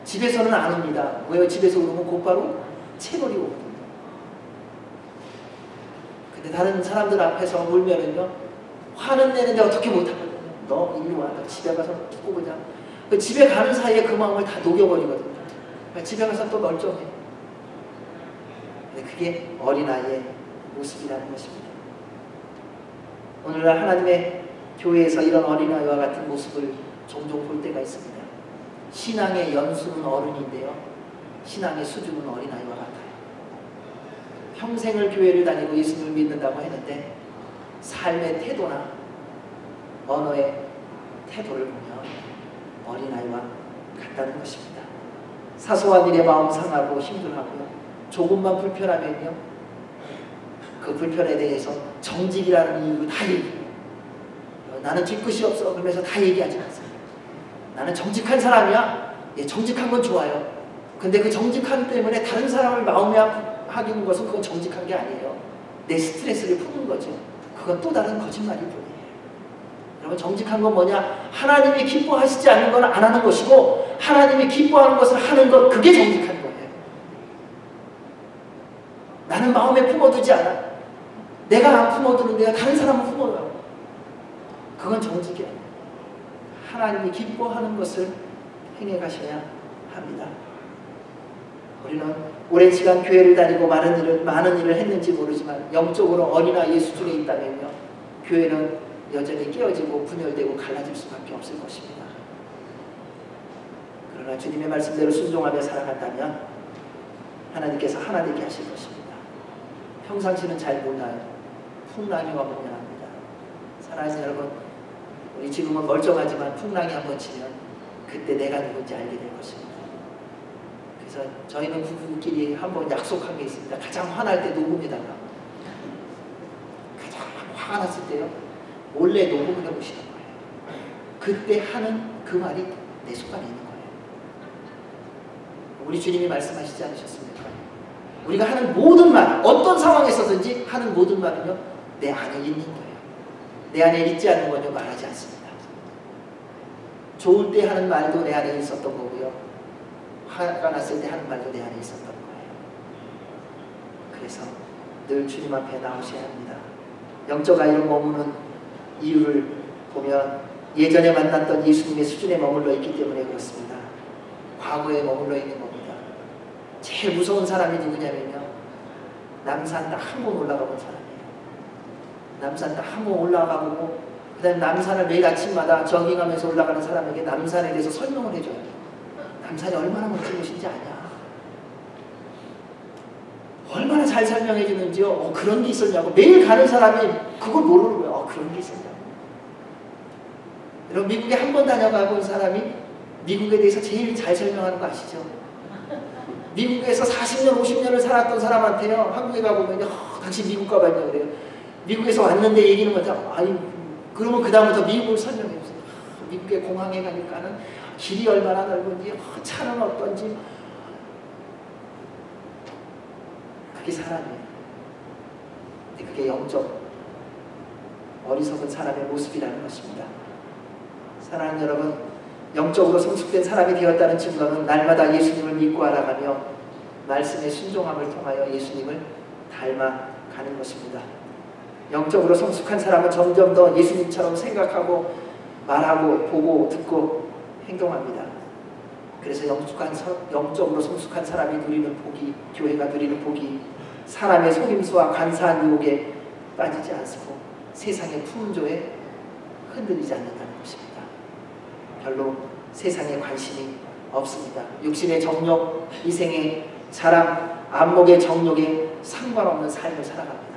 집에서는 안 옵니다. 왜요? 집에서 울으면 곧바로 체벌이 오거든요. 근데 다른 사람들 앞에서 울면은요. 화는 내는데 어떻게 못하거든요. 너 이리 와. 너 집에 가서 두고 보자. 그 집에 가는 사이에 그 마음을 다 녹여버리거든요. 그러니까 집에 가서 또 멀쩡해. 근데 그게 어린아이의 모습이라는 것입니다. 오늘날 하나님의 교회에서 이런 어린아이와 같은 모습을 종종 볼 때가 있습니다. 신앙의 연수는 어른인데요. 신앙의 수준은 어린아이와 같아요. 평생을 교회를 다니고 예수님을 믿는다고 했는데 삶의 태도나 언어의 태도를 보면 어린아이와 같다는 것입니다. 사소한 일에 마음 상하고 힘들어하고요. 조금만 불편하면요. 그 불편에 대해서 정직이라는 이유로 다 얘기해요. 나는 뒤끝이 없어. 그러면서 다 얘기하지 마세요. 나는 정직한 사람이야. 예, 정직한 건 좋아요. 근데 그 정직함 때문에 다른 사람을 마음에 아프게 하는 것은 그건 정직한 게 아니에요. 내 스트레스를 푸는 거죠. 그건 또 다른 거짓말일 뿐이에요. 여러분, 정직한 건 뭐냐? 하나님이 기뻐하시지 않는 건 안 하는 것이고 하나님이 기뻐하는 것을 하는 것, 그게 정직한 거예요. 나는 마음에 품어두지 않아. 내가 안 품어두는데 다른 사람은 품어둬요. 그건 정직이에요. 하나님이 기뻐하는 것을 행해 가셔야 합니다. 우리는 오랜 시간 교회를 다니고 많은 일을 했는지 모르지만 영적으로 어린아이의 수준에 있다면요. 교회는 여전히 깨어지고 분열되고 갈라질 수밖에 없을 것입니다. 그러나 주님의 말씀대로 순종하며 살아간다면 하나님께서 하나 되게 하실 것입니다. 평상시는 잘 몰라요. 풍랑이 와보면 압니다. 사랑하는 여러분, 우리 지금은 멀쩡하지만 풍랑이 한번 치면 그때 내가 누군지 알게 될 것입니다. 그래서 저희는 부부끼리 한번 약속한 게 있습니다. 가장 화날 때 녹음에다가, 가장 화가 났을 때요, 몰래 녹음을 해보시는 거예요. 그때 하는 그 말이 내 속안에 있는 거예요. 우리 주님이 말씀하시지 않으셨습니까? 우리가 하는 모든 말, 어떤 상황에서든지 하는 모든 말은요, 내 안에 있는 거예요. 내 안에 있지 않는 건요, 말하지 않습니다. 좋을 때 하는 말도 내 안에 있었던 거고요, 화가 났을 때 하는 말도 내 안에 있었던 거예요. 그래서 늘 주님 앞에 나오셔야 합니다. 영적 아이로 머무는 이유를 보면 예전에 만났던 예수님의 수준에 머물러 있기 때문에 그렇습니다. 과거에 머물러 있는 겁니다. 제일 무서운 사람이 누구냐면요, 남산 딱 한 번 올라가 본 사람이에요. 남산 딱 한 번 올라가보고 그 다음에 남산을 매일 아침마다 저깅하면서 올라가는 사람에게 남산에 대해서 설명을 해줘요. 남산이 얼마나 멋진 곳인지 아냐, 얼마나 잘 설명해 주는지요. 그런 게 있었냐고. 매일 가는 사람이 그걸 모르는 거예요. 그런 게 있었냐고. 여러분, 미국에 한 번 다녀가 본 사람이 미국에 대해서 제일 잘 설명하는 거 아시죠? 미국에서 40년, 50년을 살았던 사람한테요, 한국에 가보면요, 당신 미국 가봤냐 그래요. 미국에서 왔는데 얘기는 못하고, 아니, 그러면 그다음부터 미국을 설명해 주세요. 미국의 공항에 가니까는 길이 얼마나 넓은지, 차는 어떤지. 그게 사람이에요. 근데 그게 영적 어리석은 사람의 모습이라는 것입니다. 사랑하는 여러분, 영적으로 성숙된 사람이 되었다는 증거는 날마다 예수님을 믿고 알아가며 말씀의 순종함을 통하여 예수님을 닮아가는 것입니다. 영적으로 성숙한 사람은 점점 더 예수님처럼 생각하고 말하고 보고 듣고 행동합니다. 그래서 영적으로 성숙한 사람이 누리는 복이, 교회가 누리는 복이 사람의 속임수와 간사한 유혹에 빠지지 않고 세상의 풍조에 흔들리지 않는다는 것입니다. 별로 세상에 관심이 없습니다. 육신의 정욕, 이생의 자랑, 안목의 정욕에 상관없는 삶을 살아갑니다.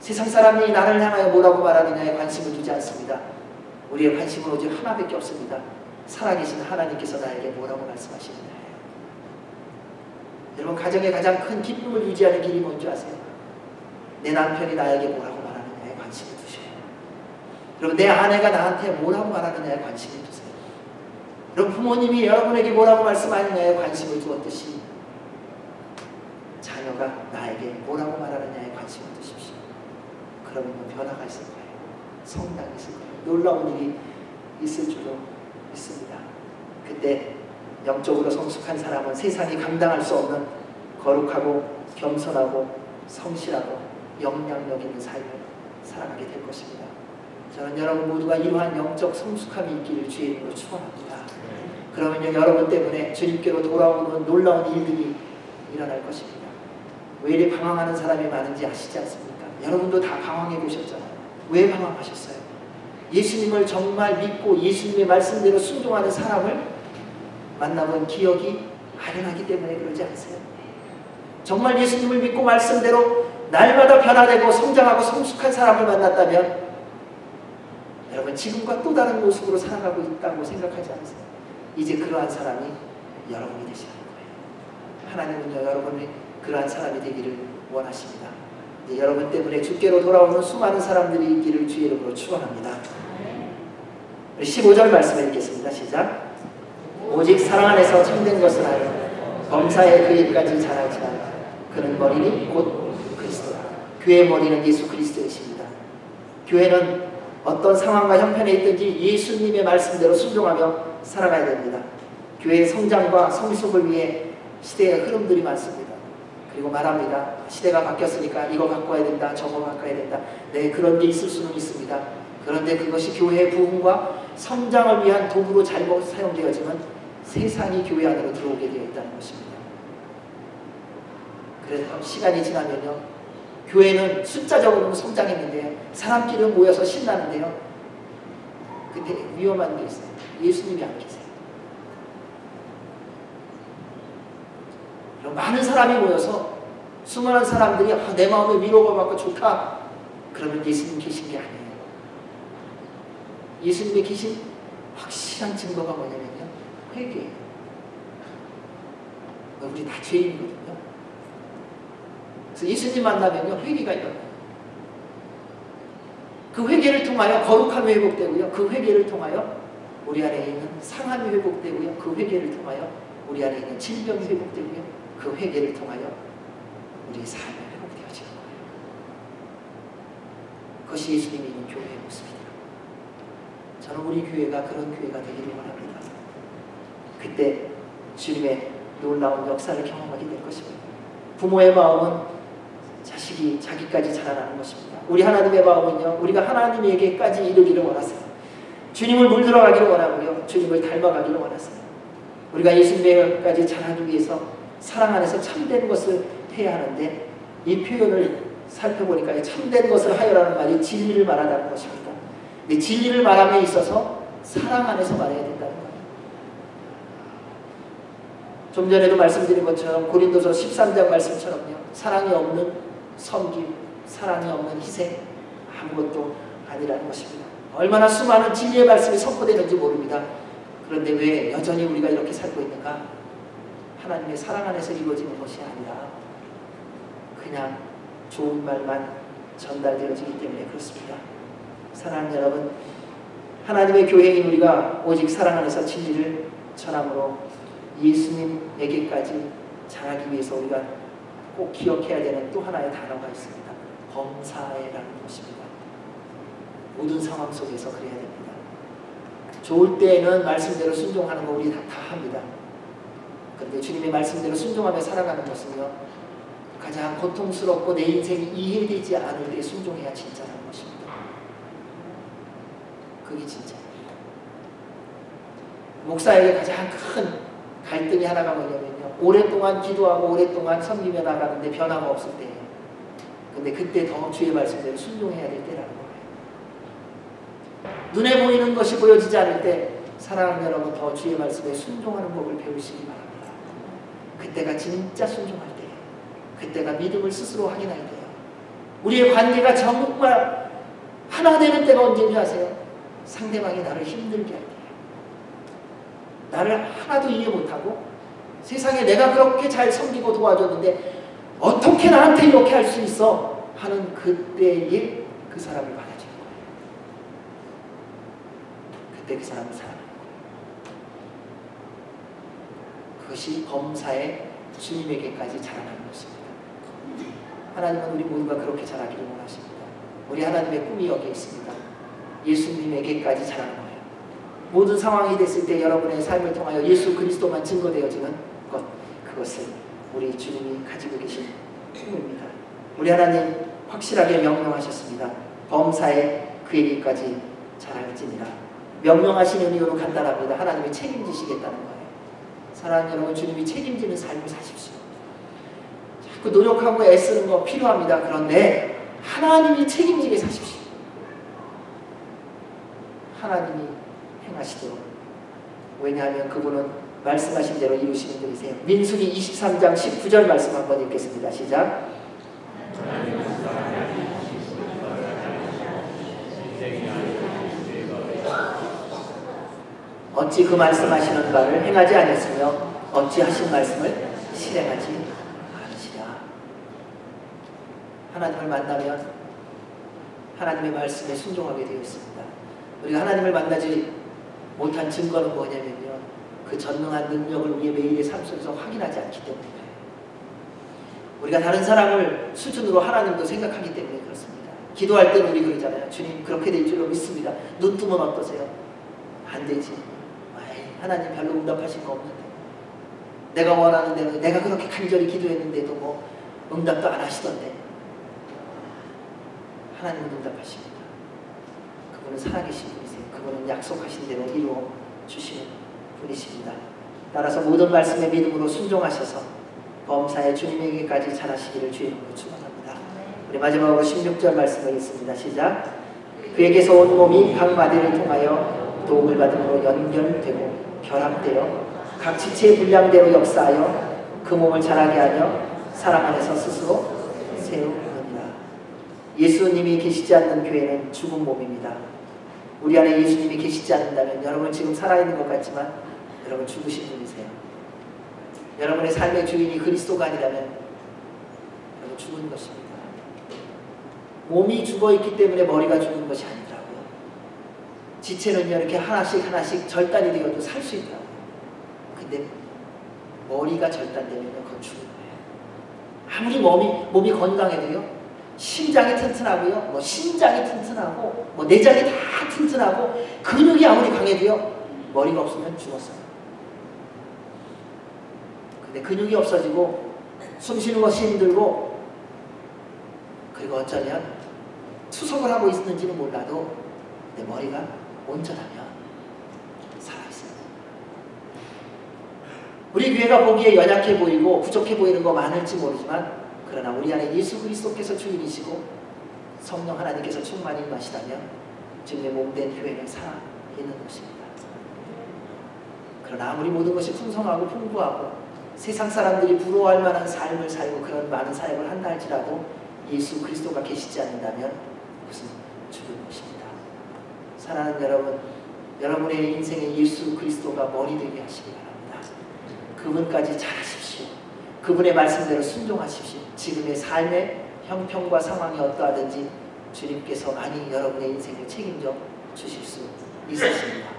세상 사람이 나를 향하여 뭐라고 말하느냐에 관심을 두지 않습니다. 우리의 관심은 오직 하나밖에 없습니다. 살아계신 하나님께서 나에게 뭐라고 말씀하시느냐예요. 여러분, 가정의 가장 큰 기쁨을 유지하는 길이 뭔지 아세요? 내 남편이 나에게 뭐라고 말하느냐에 관심을 두셔요. 여러분, 내 아내가 나한테 뭐라고 말하느냐에 관심을 두세요. 여러분, 부모님이 여러분에게 뭐라고 말씀하느냐에 관심을 두었듯이 자녀가 나에게 뭐라고 말하느냐에 관심을 두십시오. 그러면 변화가 있을 거예요. 성장이 있을 거예요. 놀라운 일이 있을 줄로 믿습니다. 그때 영적으로 성숙한 사람은 세상이 감당할 수 없는 거룩하고 겸손하고 성실하고 영향력 있는 삶을 살아가게 될 것입니다. 저는 여러분 모두가 이러한 영적 성숙함이 있기를 주의 이름으로 축원합니다. 그러면요, 여러분 때문에 주님께로 돌아오는 놀라운 일들이 일어날 것입니다. 왜 이리 방황하는 사람이 많은지 아시지 않습니까? 여러분도 다 방황해 보셨잖아요. 왜 방황하셨어요? 예수님을 정말 믿고 예수님의 말씀대로 순종하는 사람을 만나본 기억이 아련하기 때문에 그러지 않으세요? 정말 예수님을 믿고 말씀대로 날마다 변화되고 성장하고 성숙한 사람을 만났다면 여러분, 지금과 또 다른 모습으로 살아가고 있다고 생각하지 않으세요? 이제 그러한 사람이 여러분이 되시는 거예요. 하나님은요, 여러분이 그러한 사람이 되기를 원하십니다. 여러분 때문에 주께로 돌아오는 수많은 사람들이 있기를 주의 이름으로 축원합니다. 15절 말씀을 읽겠습니다. 시작. 오직 사랑 안에서 참된 것을 하여 범사에 그 일까지 자라지만 그는 머리니 곧 그리스도라. 교회의 머리는 예수 그리스도이십니다. 교회는 어떤 상황과 형편에 있든지 예수님의 말씀대로 순종하며 살아가야 됩니다. 교회의 성장과 성숙을 위해 시대의 흐름들이 많습니다. 그리고 말합니다. 시대가 바뀌었으니까 이거 바꿔야 된다, 저거 바꿔야 된다. 네, 그런 게 있을 수는 있습니다. 그런데 그것이 교회의 부흥과 성장을 위한 도구로 잘못 사용되어지면 세상이 교회 안으로 들어오게 되어 있다는 것입니다. 그래서 시간이 지나면요, 교회는 숫자적으로는 성장했는데요, 사람끼리 모여서 신나는데요, 근데 위험한 게 있어요. 예수님이 안 계세요. 많은 사람이 모여서 수많은 사람들이 내 마음에 위로가 받고 좋다. 그러면 예수님 계신 게 아니에요. 예수님의 계신 확실한 증거가 뭐냐면요, 회개예요. 우리 다 죄인이거든요. 그래서 예수님 만나면요, 회개가 일어나요. 그 회개를 통하여 거룩함이 회복되고요. 그 회개를 통하여 우리 안에 있는 상함이 회복되고요. 그 회개를 통하여 우리 안에 있는 질병이 회복되고요. 그 회개를 통하여 우리의 삶이 회복되어지는 거예요. 그것이 예수님이 있는 교회의 모습이다. 저는 우리 교회가 그런 교회가 되기를 원합니다. 그때 주님의 놀라운 역사를 경험하게 될 것입니다. 부모의 마음은 자식이 자기까지 자라나는 것입니다. 우리 하나님의 마음은요, 우리가 하나님에게까지 이르기를 원하세요. 주님을 물들어가기를 원하고요, 주님을 닮아가기를 원하세요. 우리가 예수님에게까지 자라기 위해서 사랑 안에서 참된 것을 해야 하는데, 이 표현을 살펴보니까 참된 것을 하여라는 말이 진리를 말하다는 것입니다. 근데 진리를 말함에 있어서 사랑 안에서 말해야 된다는 거예요. 좀 전에도 말씀드린 것처럼 고린도서 13장 말씀처럼요, 사랑이 없는 섬김, 사랑이 없는 희생, 아무것도 아니라는 것입니다. 얼마나 수많은 진리의 말씀이 선포되는지 모릅니다. 그런데 왜 여전히 우리가 이렇게 살고 있는가? 하나님의 사랑 안에서 이루어지는 것이 아니라 그냥 좋은 말만 전달되어지기 때문에 그렇습니다. 사랑하는 여러분, 하나님의 교회인 우리가 오직 사랑 안에서 진리를 전함으로 예수님에게까지 자라기 위해서 우리가 꼭 기억해야 되는 또 하나의 단어가 있습니다. 범사에라는 것입니다. 모든 상황 속에서 그래야 됩니다. 좋을 때에는 말씀대로 순종하는 거 우리 다 합니다. 그런데 주님의 말씀대로 순종하며 살아가는 것은요, 가장 고통스럽고 내 인생이 이해되지 않을 때 순종해야 진짜라는 것입니다. 그게 진짜입니다. 목사에게 가장 큰 갈등이 하나가 뭐냐면요, 오랫동안 기도하고 오랫동안 섬기며 나가는데 변화가 없을 때예요. 근데 그때 더 주의 말씀대로 순종해야 될 때라는 거예요. 눈에 보이는 것이 보여지지 않을 때 사랑하는 여러분, 더 주의 말씀에 순종하는 법을 배우시기 바랍니다. 그때가 진짜 순종할 때예요. 그때가 믿음을 스스로 확인할 때예요. 우리의 관계가 정말 하나 되는 때가 언제인지 아세요? 상대방이 나를 힘들게 할 때예요. 나를 하나도 이해 못하고 세상에 내가 그렇게 잘 섬기고 도와줬는데 어떻게 나한테 이렇게 할 수 있어? 하는 그때에 그 사람을 받아주는 거예요. 그때 그 사람을 사랑하는 거예요. 그것이 범사의 주님에게까지 자라나는 것입니다. 하나님은 우리 모두가 그렇게 자라기를 원하십니다. 우리 하나님의 꿈이 여기에 있습니다. 예수님에게까지 자라는 거예요. 모든 상황이 됐을 때 여러분의 삶을 통하여 예수 그리스도만 증거되어지는 것, 그것을 우리 주님이 가지고 계신 꿈입니다. 우리 하나님 확실하게 명령하셨습니다. 범사에 그에게까지 자랄지니라. 명령하시는 이유는 간단합니다. 하나님이 책임지시겠다는 거예요. 사랑하는 여러분, 주님이 책임지는 삶을 사십시오. 자꾸 노력하고 애쓰는 거 필요합니다. 그런데 하나님이 책임지게 사십시오. 하나님이 행하시도록. 왜냐하면 그분은 말씀하신 대로 이루시는 분이세요. 민수기 23장 19절 말씀 한번 읽겠습니다. 시작. 어찌 그 말씀하시는 바를 행하지 아니했으며 어찌 하신 말씀을 실행하지 않으시랴. 하나님을 만나면 하나님의 말씀에 순종하게 되어 있습니다. 우리가 하나님을 만나지 못한 증거는 뭐냐면요, 그 전능한 능력을 우리의 매일의 삶 속에서 확인하지 않기 때문이에요. 우리가 다른 사람을 수준으로 하나님도 생각하기 때문에 그렇습니다. 기도할 때는 우리 그러잖아요. 주님, 그렇게 될 줄로 믿습니다. 눈 뜨면 어떠세요? 안 되지. 하나님 별로 응답하신 거 없는데, 내가 원하는 대로 내가 그렇게 간절히 기도했는데도 뭐 응답도 안 하시던데. 하나님은 응답하십니다. 그분은 살아계신 분이세요. 그분은 약속하신 대로 이루어 주시는 분이십니다. 따라서 모든 말씀에 믿음으로 순종하셔서 범사의 주님에게까지 자라시기를 주의 이름으로 축원합니다. 우리 마지막으로 16절 말씀을 읽습니다. 시작. 그에게서 온 몸이 각 마디를 통하여 도움을 받음으로 연결되고 결합되어 각 지체의 분량대로 역사하여 그 몸을 자라게 하며 사랑 안에서 스스로 세우느니라. 예수님이 계시지 않는 교회는 죽은 몸입니다. 우리 안에 예수님이 계시지 않는다면 여러분 지금 살아있는 것 같지만 여러분 죽으신 분이세요. 여러분의 삶의 주인이 그리스도가 아니라면 여러분 죽은 것입니다. 몸이 죽어있기 때문에 머리가 죽은 것이 아니더라고요. 지체는요 이렇게 하나씩 하나씩 절단이 되어도 살 수 있더라고요. 근데 머리가 절단되면 그건 죽은 거예요. 아무리 몸이 건강해도요, 심장이 튼튼하고요, 뭐 심장이 튼튼하고 뭐 내장이 다 튼튼하고 근육이 아무리 강해도요, 머리가 없으면 죽었어요. 근데 근육이 없어지고 숨 쉬는 것이 힘들고 그리고 어쩌면 투석을 하고 있는지는 몰라도 내 머리가 온전하면 살아있어요. 우리 교회가 보기에 연약해 보이고 부족해 보이는 거 많을지 모르지만 그러나 우리 안에 예수 그리스도께서 주인이시고 성령 하나님께서 충만히 임하시다면 주님의 몸된 교회는 살아있는 것입니다. 그러나 아무리 모든 것이 풍성하고 풍부하고 세상 사람들이 부러워할 만한 삶을 살고 그런 많은 사역을 한다 할지라도 예수 그리스도가 계시지 않는다면 그것은 죽은 것입니다. 사랑하는 여러분, 여러분의 인생에 예수 그리스도가 머리 되게 하시기 바랍니다. 그분까지 잘하십시오. 그분의 말씀대로 순종하십시오. 지금의 삶의 형편과 상황이 어떠하든지 주님께서 많이 여러분의 인생을 책임져 주실 수 있으십니다.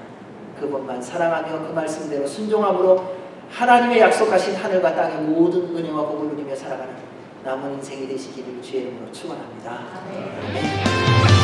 그분만 사랑하며 그 말씀대로 순종함으로 하나님의 약속하신 하늘과 땅의 모든 은혜와 복을 누리며 살아가는 남은 인생이 되시기를 주의 이름으로 축원합니다. 아멘.